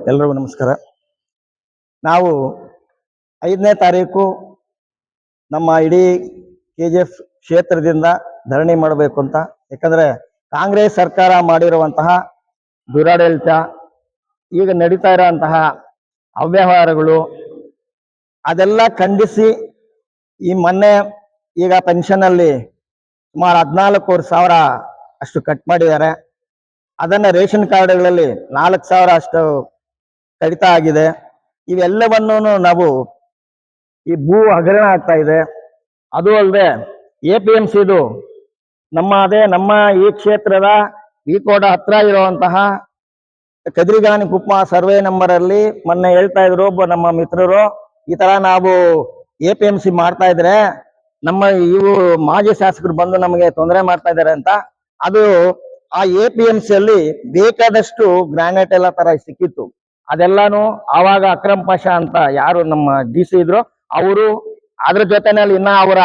ಎಲ್ರಿಗೂ ನಮಸ್ಕಾರ. ನಾವು 5ನೇ ತಾರೀಕು ನಮ್ಮ ಇಡೀ KGF ಕ್ಷೇತ್ರದಿಂದ ಧರಣಿ ಮಾಡಬೇಕು ಅಂತ. ಯಾಕಂದ್ರೆ ಕಾಂಗ್ರೆಸ್ ಸರ್ಕಾರ ಮಾಡಿರುವಂತಹ ದುರಾಡಳಿತ, ಈಗ ನಡೀತಾ ಇರುವಂತಹ ಅವ್ಯವಹಾರಗಳು ಅದೆಲ್ಲ ಖಂಡಿಸಿ ಈ ಮೊನ್ನೆ ಈಗ ಪೆನ್ಷನ್ ಅಲ್ಲಿ ಸುಮಾರು 14,000 ಅಷ್ಟು ಕಟ್ ಮಾಡಿದ್ದಾರೆ. ಅದನ್ನ ರೇಷನ್ ಕಾರ್ಡ್ಗಳಲ್ಲಿ 4,000 ಅಷ್ಟು ಕಡಿತ ಆಗಿದೆ. ಇವೆಲ್ಲವನ್ನೂ ನಾವು ಈ ಭೂ ಹಗರಣ ಆಗ್ತಾ ಇದೆ. ಅದು ಅಲ್ಲದೆ APMCದು ನಮ್ಮ ಈ ಕ್ಷೇತ್ರದ ವಿಕೋಟ ಹತ್ರ ಇರುವಂತಹ ಕದ್ರಿಗಾನಿ ಕುಪ್ಪ ಸರ್ವೆ ನಂಬರ್ ಅಲ್ಲಿ ಮೊನ್ನೆ ಹೇಳ್ತಾ ಇದ್ರು ಒಬ್ಬ ನಮ್ಮ ಮಿತ್ರರು, ಈ ತರ ನಾವು APMC ಮಾಡ್ತಾ ಇದ್ರೆ ನಮ್ಮ ಇವು ಮಾಜಿ ಶಾಸಕರು ಬಂದು ನಮಗೆ ತೊಂದರೆ ಮಾಡ್ತಾ ಇದ್ದಾರೆ ಅಂತ. ಅದು ಆ APMC ಅಲ್ಲಿ ಬೇಕಾದಷ್ಟು ಗ್ರಾನೈಟ್ ಎಲ್ಲ ತರ ಸಿಕ್ಕಿತ್ತು. ಅದೆಲ್ಲಾನು ಆವಾಗ ಅಕ್ರಮ್ ಪಾಷಾ ಅಂತ ಯಾರು ನಮ್ಮ DC ಇದ್ರು ಅವರು ಅದ್ರ ಜೊತೆನಲ್ಲಿ ಇನ್ನ ಅವರ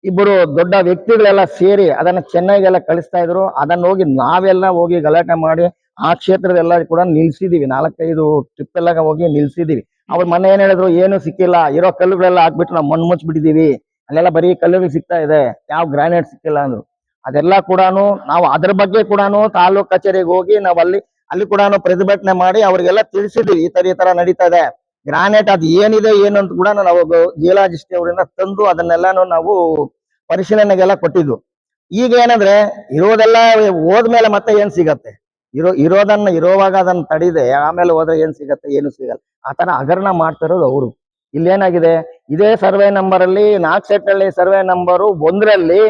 ಇಬ್ಬರು ದೊಡ್ಡ ವ್ಯಕ್ತಿಗಳೆಲ್ಲ ಸೇರಿ ಅದನ್ನ ಚೆನ್ನೈಗೆಲ್ಲ ಕಳಿಸ್ತಾ ಇದ್ರು. ಅದನ್ನ ಹೋಗಿ ನಾವೆಲ್ಲ ಹೋಗಿ ಗಲಾಟೆ ಮಾಡಿ ಆ ಕ್ಷೇತ್ರದೆಲ್ಲ ಕೂಡ ನಿಲ್ಸಿದೀವಿ. 4-5 ಟ್ರಿಪ್ ಎಲ್ಲ ಹೋಗಿ ನಿಲ್ಸಿದೀವಿ. ಅವ್ರ ಮನೆ ಏನ್ ಹೇಳಿದ್ರು, ಏನು ಸಿಕ್ಕಿಲ್ಲ, ಇರೋ ಕಲ್ಲುಗಳೆಲ್ಲ ಹಾಕ್ಬಿಟ್ಟು ನಾವು ಮಣ್ಣು ಮುಚ್ಚಿಬಿಟ್ಟಿದೀವಿ, ಅಲ್ಲೆಲ್ಲ ಬರೀ ಕಲ್ಲುಗಳು ಸಿಗ್ತಾ ಇದೆ, ಯಾವ ಗ್ರಾನೈಟ್ ಸಿಕ್ಕಿಲ್ಲ ಅಂದ್ರು. ಅದೆಲ್ಲ ಕೂಡ ನಾವು ಅದ್ರ ಬಗ್ಗೆ ಕೂಡ ತಾಲೂಕ್ ಕಚೇರಿಗೆ ಹೋಗಿ ನಾವು ಅಲ್ಲಿ ಕೂಡ ಪ್ರತಿಭಟನೆ ಮಾಡಿ ಅವ್ರಿಗೆಲ್ಲ ತಿಳಿಸಿದ್ವಿ, ಈ ತರ ನಡೀತಾ ಇದೆ. ಗ್ರಾನೈಟ್ ಅದು ಏನಿದೆ ಏನು ಅಂತ ಕೂಡ ನಾವು ಜಿಯೋಲಾಜಿಸ್ಟ್ ಅವರಿಂದ ತಂದು ಅದನ್ನೆಲ್ಲಾನು ನಾವು ಪರಿಶೀಲನೆಗೆಲ್ಲ ಕೊಟ್ಟಿದ್ವು. ಈಗ ಏನಂದ್ರೆ ಇರೋದೆಲ್ಲ ಹೋದ್ಮೇಲೆ ಮತ್ತೆ ಏನ್ ಸಿಗತ್ತೆ? ಇರೋದನ್ನ ಇರೋವಾಗ ಅದನ್ನ ತಡಿದೆ ಆಮೇಲೆ ಹೋದ್ರೆ ಏನ್ ಸಿಗತ್ತೆ? ಏನು ಸಿಗಲ್ಲ. ಆ ತರ ಹಗರಣ ಮಾಡ್ತಿರೋದು ಅವರು. ಇಲ್ಲೇನಾಗಿದೆ, ಇದೇ ಸರ್ವೆ ನಂಬರ್ ಅಲ್ಲಿ ನಾಗಸೆಟ್ಟಳ್ಳಿ ಸರ್ವೆ ನಂಬರು 1ರಲ್ಲಿ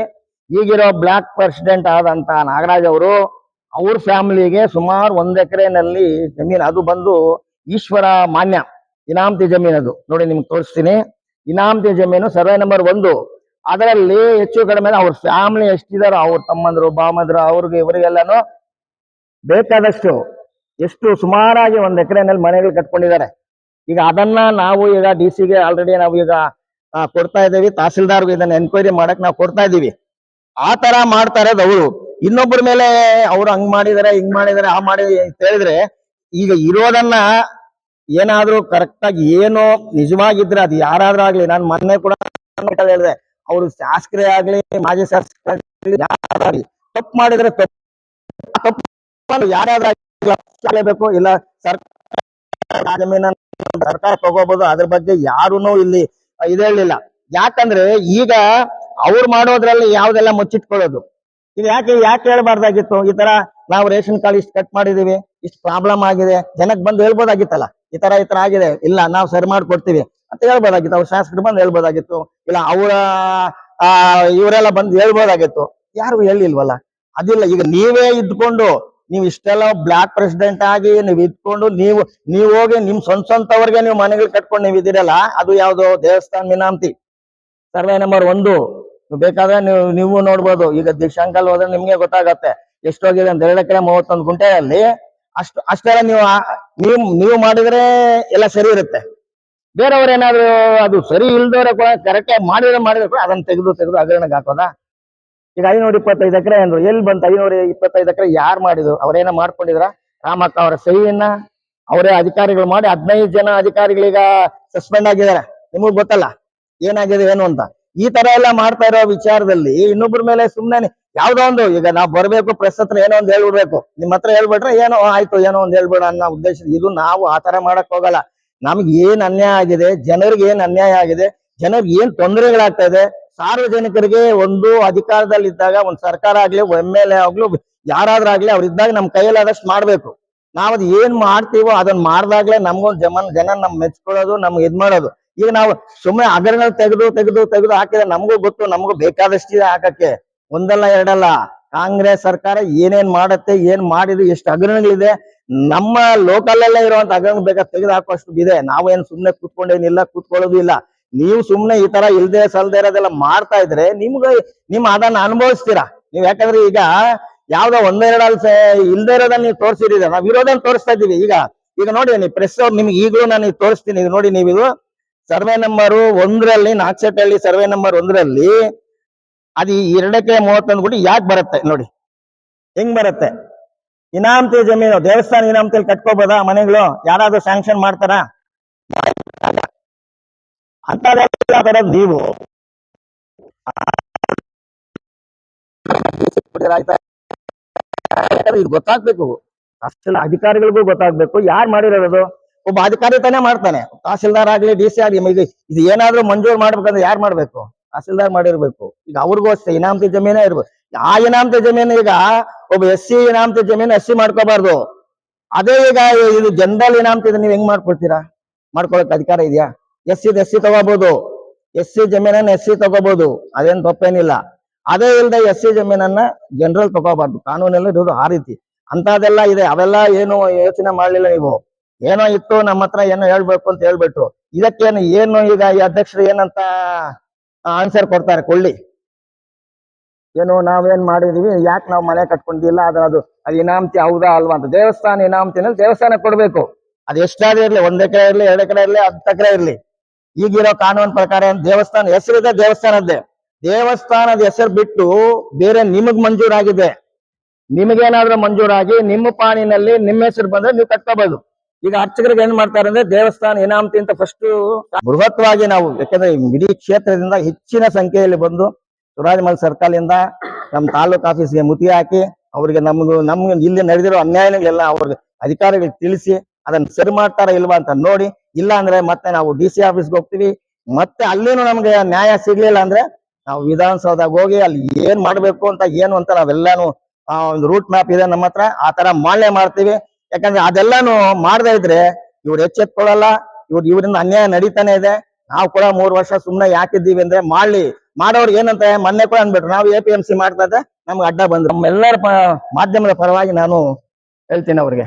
ಈಗಿರೋ ಬ್ಲಾಕ್ ಪ್ರೆಸಿಡೆಂಟ್ ಆದಂತ ನಾಗರಾಜ್ ಅವರು ಅವ್ರ ಫ್ಯಾಮಿಲಿಗೆ ಸುಮಾರು 1 ಎಕರೆನಲ್ಲಿ ಜಮೀನು, ಅದು ಬಂದು ಈಶ್ವರ ಮಾನ್ಯ ಇನಾಮತಿ ಜಮೀನು. ಅದು ನೋಡಿ ನಿಮ್ಗೆ ತೋರಿಸ್ತೀನಿ. ಇನಾಮತಿ ಜಮೀನು ಸರ್ವೆ ನಂಬರ್ 1. ಅದರಲ್ಲಿ ಹೆಚ್ಚು ಕಡಿಮೆ ಅವ್ರ ಫ್ಯಾಮಿಲಿ ಎಷ್ಟಿದಾರೋ, ಅವ್ರ ತಮ್ಮಂದ್ರು ಬಾಮಂದ್ರು ಅವ್ರಿಗೆ ಇವರಿಗೆಲ್ಲಾನು ಬೇಕಾದಷ್ಟು ಎಷ್ಟು ಸುಮಾರಾಗಿ 1 ಎಕರೆನಲ್ಲಿ ಮನೆಗಳು ಕಟ್ಕೊಂಡಿದ್ದಾರೆ. ಈಗ ಅದನ್ನ ನಾವು ಈಗ DC ಗೆ ಆಲ್ರೆಡಿ ನಾವು ಈಗ ಕೊಡ್ತಾ ಇದ್ದೀವಿ. ತಹಸೀಲ್ದಾರ್ಗೆ ಇದನ್ನ ಎನ್ಕ್ವೈರಿ ಮಾಡಕ್ ನಾವು ಕೊಡ್ತಾ ಇದ್ದೀವಿ. ಆ ತರ ಮಾಡ್ತಾ ಇರೋದು ಅವರು. ಇನ್ನೊಬ್ಬರ ಮೇಲೆ ಅವ್ರು ಹಂಗ್ ಮಾಡಿದಾರೆ ಹಿಂಗ್ ಮಾಡಿದಾರೆ ಆ ಮಾಡಿ ಅಂತ ಹೇಳಿದ್ರೆ, ಈಗ ಇರೋದನ್ನ ಏನಾದ್ರೂ ಕರೆಕ್ಟ್ ಆಗಿ ಏನೋ ನಿಜವಾಗಿದ್ರೆ ಅದು ಯಾರಾದ್ರೂ ಆಗ್ಲಿ, ನಾನು ಮೊನ್ನೆ ಕೂಡ ಹೇಳಿದೆ, ಅವ್ರು ಶಾಸಕರೇ ಆಗ್ಲಿ ಮಾಜಿ ಶಾಸಕರಾಗ್ಲಿ ಯಾರಾಗ್ಲಿ ತಪ್ಪು ಮಾಡಿದ್ರೆ ತಪ್ಪು ಯಾರಾದ್ರೂ ಇಲ್ಲ ಸರ್ಕಾರ ತಗೋಬಹುದು. ಅದ್ರ ಬಗ್ಗೆ ಯಾರೂನು ಇಲ್ಲಿ ಇದೇಳಿಲ್ಲ. ಯಾಕಂದ್ರೆ ಈಗ ಅವ್ರು ಮಾಡೋದ್ರಲ್ಲಿ ಯಾವ್ದೆಲ್ಲ ಮುಚ್ಚಿಟ್ಕೊಳ್ಳೋದು. ಇದು ಯಾಕೆ ಹೇಳ್ಬಾರ್ದಾಗಿತ್ತು? ಈ ತರ ನಾವು ರೇಷನ್ ಕಾರ್ಡ್ ಇಷ್ಟು ಕಟ್ ಮಾಡಿದೀವಿ, ಇಷ್ಟು ಪ್ರಾಬ್ಲಮ್ ಆಗಿದೆ, ಜನಕ್ಕೆ ಬಂದು ಹೇಳ್ಬೋದಾಗಿತ್ತಲ್ಲ, ಈ ತರ ಆಗಿದೆ, ಇಲ್ಲ ನಾವು ಸರಿ ಮಾಡ್ಕೊಡ್ತೀವಿ ಅಂತ ಹೇಳ್ಬೋದಾಗಿತ್ತು. ಅವ್ರ ಶಾಸಕರು ಬಂದು ಹೇಳ್ಬೋದಾಗಿತ್ತು, ಇಲ್ಲ ಅವರ ಇವರೆಲ್ಲ ಬಂದು ಹೇಳ್ಬೋದಾಗಿತ್ತು. ಯಾರು ಹೇಳಿಲ್ವಲ್ಲ. ಅದಿಲ್ಲ. ಈಗ ನೀವೇ ಇದ್ಕೊಂಡು ನೀವು ಇಷ್ಟೆಲ್ಲ ಬ್ಲಾಕ್ ಪ್ರೆಸಿಡೆಂಟ್ ಆಗಿ ನೀವು ಇದ್ಕೊಂಡು ನೀವು ಹೋಗಿ ನಿಮ್ ಸ್ವಂತವ್ರಿಗೆ ನೀವು ಮನೆಗಳು ಕಟ್ಕೊಂಡು ನೀವು ಇದ್ದೀರಲ್ಲ, ಅದು ಯಾವ್ದು ದೇವಸ್ಥಾನ ಮಿನಾಮತಿ ಸರ್ವೆ ನಂಬರ್ 1. ಬೇಕಾದ್ರೆ ನೀವು ನೋಡ್ಬೋದು. ಈಗ ದಿಶಾಂಕಲ್ ಹೋದ್ರೆ ನಿಮ್ಗೆ ಗೊತ್ತಾಗತ್ತೆ ಎಷ್ಟೋಗಿದೆ ಅಂತ. 2 ಎಕರೆ 31 ಗುಂಟೆಯಲ್ಲಿ ಅಷ್ಟೆಲ್ಲ ನೀವು ಮಾಡಿದ್ರೆ ಎಲ್ಲ ಸರಿ ಇರುತ್ತೆ. ಬೇರೆಯವ್ರು ಏನಾದ್ರು ಅದು ಸರಿ ಇಲ್ದವ್ರೆ ಕೂಡ ಕರೆಕ್ಟ್ ಆಗಿ ಮಾಡಿದ್ರೆ ಕೂಡ ಅದನ್ನ ತೆಗೆದು ಹಗರಣಕ್ಕೆ ಹಾಕೋದಾ? ಈಗ 525 ಎಕರೆ ಅಂದ್ರು, ಎಲ್ಲಿ ಬಂತು 525 ಎಕರೆ? ಯಾರು ಮಾಡಿದ್ರು? ಅವ್ರೇನ ಮಾಡ್ಕೊಂಡಿದ್ರ? ರಾಮಕ್ಕ ಅವರ ಸಹಿಯನ್ನ ಅವರೇ ಅಧಿಕಾರಿಗಳು ಮಾಡಿ 15 ಜನ ಅಧಿಕಾರಿಗಳೀಗ ಸಸ್ಪೆಂಡ್ ಆಗಿದ್ದಾರೆ. ನಿಮಗ್ ಗೊತ್ತಲ್ಲ ಏನಾಗಿದೆ ಏನು ಅಂತ. ಈ ತರ ಎಲ್ಲ ಮಾಡ್ತಾ ಇರೋ ವಿಚಾರದಲ್ಲಿ ಇನ್ನೊಬ್ಬರ ಮೇಲೆ ಸುಮ್ನೆ ಯಾವ್ದೋ ಒಂದು, ಈಗ ನಾವು ಬರ್ಬೇಕು ಪ್ರೆಸ್ ಹತ್ರ ಏನೋ ಒಂದು ಹೇಳ್ಬಿಡ್ಬೇಕು, ನಿಮ್ ಹತ್ರ ಹೇಳ್ಬಿಟ್ರೆ ಏನೋ ಆಯ್ತು ಏನೋ ಒಂದು ಹೇಳ್ಬೇಡ ಅನ್ನೋ ಉದ್ದೇಶ. ಇದು ನಾವು ಆತರ ಮಾಡಕ್ ಹೋಗಲ್ಲ. ನಮ್ಗೆ ಏನ್ ಅನ್ಯಾಯ ಆಗಿದೆ, ಜನರಿಗೆ ಏನ್ ಅನ್ಯಾಯ ಆಗಿದೆ, ಜನರಿಗೆ ಏನ್ ತೊಂದರೆಗಳಾಗ್ತಾ ಇದೆ, ಸಾರ್ವಜನಿಕರಿಗೆ ಒಂದು ಅಧಿಕಾರದಲ್ಲಿದ್ದಾಗ ಒಂದು ಸರ್ಕಾರ ಆಗ್ಲಿ MLA ಆಗ್ಲಿ ಯಾರಾದ್ರಾಗ್ಲಿ ಅವ್ರಿದ್ದಾಗ ನಮ್ ಕೈಯಲ್ಲಾದಷ್ಟು ಮಾಡ್ಬೇಕು. ನಾವ್ ಅದ್ ಏನ್ ಮಾಡ್ತೀವೋ ಅದನ್ನ ಮಾಡ್ದಾಗ್ಲೇ ನಮ್ಗೊಂದು ಜನ ನಮ್ ಮೆಚ್ಕೊಳ್ಳೋದು, ನಮ್ಗೆ ಇದ್ ಮಾಡೋದು. ಈಗ ನಾವು ಸುಮ್ಮನೆ ಹಗರಣ ತೆಗೆದು ಹಾಕಿದ್ರೆ ನಮಗೂ ಗೊತ್ತು, ನಮಗೂ ಬೇಕಾದಷ್ಟಿದೆ ಹಾಕಕ್ಕೆ. ಒಂದಲ್ಲ ಎರಡಲ್ಲ. ಕಾಂಗ್ರೆಸ್ ಸರ್ಕಾರ ಏನೇನ್ ಮಾಡತ್ತೆ, ಏನ್ ಮಾಡಿದ್ರು, ಎಷ್ಟು ಹಗರಣಗಳಿದೆ. ನಮ್ಮ ಲೋಕಲ್ ಅಲ್ಲೇ ಇರುವಂತ ಹಗರಣ ಬೇಕಾದ್ರೆ ತೆಗೆದು ಹಾಕುವಷ್ಟು ಇದೆ. ನಾವೇನ್ ಸುಮ್ನೆ ಕೂತ್ಕೊಳ್ಳೋದು ಇಲ್ಲ. ನೀವು ಸುಮ್ನೆ ಈ ತರ ಇಲ್ದೇ ಸಲ್ದೇ ಇರೋದೆಲ್ಲ ಮಾಡ್ತಾ ಇದ್ರೆ ನಿಮ್ ಅದನ್ನ ಅನುಭವಿಸ್ತೀರಾ ನೀವ್. ಯಾಕಂದ್ರೆ ಈಗ ಯಾವ್ದೋ 1-2 ಇಲ್ದೇ ಇರೋದನ್ನ ನೀವು ತೋರಿಸಿದ್ದೀರ, ನಾವ್ ಇರೋದನ್ನ ತೋರಿಸ್ತಾ ಇದೀವಿ. ಈಗ ನೋಡಿ, ನೀವು ಪ್ರೆಸ್ ಅವ್ರು ನಿಮ್ಗೆ ಈಗಲೂ ನಾನು ತೋರಿಸ್ತೀನಿ. ಇದು ನೋಡಿ, ನೀವು ಇದು ಸರ್ವೆ ನಂಬರ್ 1ರಲ್ಲಿ ನಾಗಸೆಟ್ಟಳ್ಳಿ ಸರ್ವೆ ನಂಬರ್ 1ರಲ್ಲಿ ಅದು 2 ಎಕರೆ 31 ಗುಂಟೆ ಯಾಕೆ ಬರುತ್ತೆ ನೋಡಿ, ಹೆಂಗ್ ಬರುತ್ತೆ? ಇನಾಮತಿ ಜಮೀನು ದೇವಸ್ಥಾನ ಇನಾಮತಿಯಲ್ಲಿ ಕಟ್ಕೋಬೋದಾ ಮನೆಗಳು? ಯಾರಾದ್ರೂ ಸ್ಯಾಂಕ್ಷನ್ ಮಾಡ್ತಾರಾ? ಅಂತ ನೀವು ಇದು ಗೊತ್ತಾಗ್ಬೇಕು, ಅಷ್ಟೆಲ್ಲ ಅಧಿಕಾರಿಗಳಿಗೂ ಗೊತ್ತಾಗ್ಬೇಕು ಯಾರು ಮಾಡಿರೋದು. ಒಬ್ಬ ಅಧಿಕಾರಿ ತಾನೇ ಮಾಡ್ತಾನೆ, ತಹಸೀಲ್ದಾರ್ ಆಗ್ಲಿ ಡಿ ಸಿ ಆಗ್ಲಿ. ಇದು ಏನಾದ್ರೂ ಮಂಜೂರು ಮಾಡ್ಬೇಕಂದ್ರೆ ಯಾರು ಮಾಡ್ಬೇಕು? ತಹಸೀಲ್ದಾರ್ ಮಾಡಿರ್ಬೇಕು. ಈಗ ಅವ್ರಿಗೂ ಅಷ್ಟೇ ಇನಾಮತಿ ಜಮೀನೇ ಇರ್ಬೇಕು. ಆ ಇನಾಮತಿ ಜಮೀನು ಈಗ ಒಬ್ಬ SC ಇನಾಮತಿ ಜಮೀನು SC ಮಾಡ್ಕೋಬಾರ್ದು. ಅದೇ ಈಗ ಇದು ಜನರಲ್ ಇನಾಮತಿ ನೀವ್ ಹೆಂಗ್ ಮಾಡ್ಕೊಳ್ತೀರಾ? ಮಾಡ್ಕೊಳಕ್ ಅಧಿಕಾರ ಇದೆಯಾ? SC ತಗೋಬಹುದು, SC ಜಮೀನನ್ನ SC ತಗೋಬಹುದು, ಅದೇನ್ ತಪ್ಪೇನಿಲ್ಲ. ಅದೇ ಇಲ್ದೆ SC ಜಮೀನನ್ನ ಜನರಲ್ ತಗೋಬಾರ್ದು. ಕಾನೂನೆಲ್ಲ ಇರೋದು ಆ ರೀತಿ. ಅಂತದೆಲ್ಲ ಇದೆ, ಅವೆಲ್ಲ ಏನು ಯೋಚನೆ ಮಾಡ್ಲಿಲ್ಲ ನೀವು. ಏನೋ ಇತ್ತು ನಮ್ಮ ಹತ್ರ ಏನೋ ಹೇಳ್ಬೇಕು ಅಂತ ಹೇಳ್ಬಿಟ್ರು. ಇದಕ್ಕೇನು ಏನು ಈಗ ಈ ಅಧ್ಯಕ್ಷರು ಏನಂತ ಆನ್ಸರ್ ಕೊಡ್ತಾರೆ? ಕೊಳ್ಳಿ, ಏನು ನಾವೇನ್ ಮಾಡಿದೀವಿ, ಯಾಕೆ ನಾವು ಮನೆ ಕಟ್ಕೊಂಡಿಲ್ಲ, ಅದು ಇನಾಮತಿ ಹೌದಾ ಅಲ್ವಾ ಅಂತ. ದೇವಸ್ಥಾನ ಇನಾಮತಿನಲ್ಲಿ ದೇವಸ್ಥಾನ ಕೊಡ್ಬೇಕು. ಅದು ಎಷ್ಟಾದ್ರೂ ಇರ್ಲಿ, 1 ಎಕರೆ ಇರ್ಲಿ, 2 ಎಕರೆ ಇರ್ಲಿ, 10 ಎಕರೆ ಇರ್ಲಿ. ಈಗಿರೋ ಕಾನೂನು ಪ್ರಕಾರ ದೇವಸ್ಥಾನ ಹೆಸರಿದೆ, ದೇವಸ್ಥಾನದ್ದೇ. ದೇವಸ್ಥಾನದ ಹೆಸರು ಬಿಟ್ಟು ಬೇರೆ ನಿಮಗ್ ಮಂಜೂರಾಗಿದೆ, ನಿಮಗೇನಾದ್ರೂ ಮಂಜೂರಾಗಿ ನಿಮ್ಮ ಪಾಣಿನಲ್ಲಿ ನಿಮ್ಮ ಹೆಸರು ಬಂದ್ರೆ ನೀವು ಕಟ್ಕೋಬಹುದು. ಈಗ ಅರ್ಚಕರಿಗೆ ಏನ್ ಮಾಡ್ತಾರೆ ಅಂದ್ರೆ ದೇವಸ್ಥಾನ ಇನಾಮತಿ ಅಂತ ಫಸ್ಟ್ ಬೃಹತ್ವಾಗಿ ನಾವು, ಯಾಕಂದ್ರೆ ಇಡೀ ಕ್ಷೇತ್ರದಿಂದ ಹೆಚ್ಚಿನ ಸಂಖ್ಯೆಯಲ್ಲಿ ಬಂದು ಸುರಾಜಮಲ್ ಸರ್ಕಲ್ ಇಂದ ನಮ್ಮ ತಾಲೂಕ್ ಆಫೀಸ್ಗೆ ಮುತ್ತಿಗೆ ಹಾಕಿ ಅವ್ರಿಗೆ ನಮ್ಗೆ ಇಲ್ಲಿ ನಡೆದಿರೋ ಅನ್ಯಾಯಗಳೆಲ್ಲ ಅವ್ರಿಗೆ ಅಧಿಕಾರಿಗಳಿಗೆ ತಿಳಿಸಿ ಅದನ್ನ ಸರಿ ಮಾಡ್ತಾರ ಇಲ್ವಾ ಅಂತ ನೋಡಿ. ಇಲ್ಲ ಅಂದ್ರೆ ಮತ್ತೆ ನಾವು DC ಆಫೀಸ್ಗೆ ಹೋಗ್ತೀವಿ. ಮತ್ತೆ ಅಲ್ಲಿನೂ ನಮ್ಗೆ ನ್ಯಾಯ ಸಿಗ್ಲಿಲ್ಲ ಅಂದ್ರೆ ನಾವು ವಿಧಾನಸೌಧಕ್ಕೆ ಹೋಗಿ ಅಲ್ಲಿ ಏನ್ ಮಾಡ್ಬೇಕು ಅಂತ ಏನು ಅಂತ ನಾವೆಲ್ಲಾನು ಒಂದು ರೂಟ್ ಮ್ಯಾಪ್ ಇದೆ ನಮ್ಮ ಹತ್ರ, ಆ ತರ ಮಾಡ್ತೀವಿ. ಯಾಕಂದ್ರೆ ಅದೆಲ್ಲಾನು ಮಾಡದೇ ಇದ್ರೆ ಇವ್ರು ಎಚ್ಚೆತ್ಕೊಳ್ಳಲ್ಲ, ಇವರಿಂದ ಅನ್ಯಾಯ ನಡೀತಾನೆ ಇದೆ. ನಾವು ಕೂಡ 3 ವರ್ಷ ಸುಮ್ನೆ ಯಾಕಿದ್ದೀವಿ ಅಂದ್ರೆ ಮಾಡೋರ್ಗೆ ಏನಂತ ಮೊನ್ನೆ ಕೂಡ ಅಂದ್ಬಿಟ್ರು, ನಾವು APMC ಮಾಡ್ತಾ ಇದ್ದೆ ನಮ್ಗೆ ಅಡ್ಡ ಬಂದ್ರು. ನಮ್ಮೆಲ್ಲರ ಮಾಧ್ಯಮದ ಪರವಾಗಿ ನಾನು ಹೇಳ್ತೀನಿ ಅವ್ರಿಗೆ.